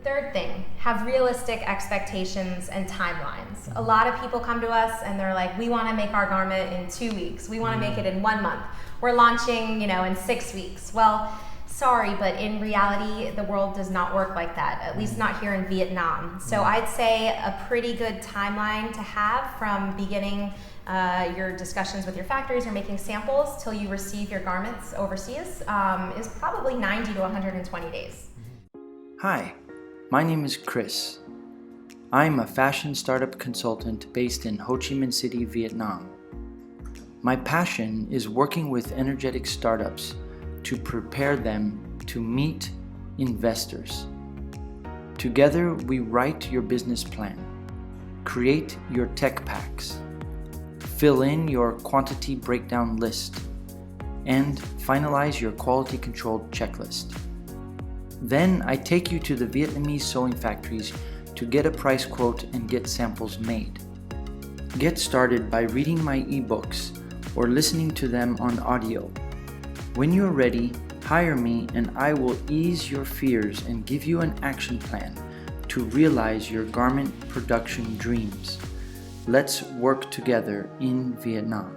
Third thing, have realistic expectations and timelines. A lot of people come to us and they're like, we want to make our garment in 2 weeks. We want to make it in 1 month. We're launching, in 6 weeks. Well, sorry, but in reality, the world does not work like that, at least not here in Vietnam. So I'd say a pretty good timeline to have from beginning your discussions with your factories or making samples till you receive your garments overseas is probably 90 to 120 days. Hi, my name is Chris. I'm a fashion startup consultant based in Ho Chi Minh City, Vietnam. My passion is working with energetic startups to prepare them to meet investors. Together, we write your business plan, create your tech packs, fill in your quantity breakdown list, and finalize your quality control checklist. Then I take you to the Vietnamese sewing factories to get a price quote and get samples made. Get started by reading my ebooks or listening to them on audio. When you're ready, hire me and I will ease your fears and give you an action plan to realize your garment production dreams. Let's work together in Vietnam.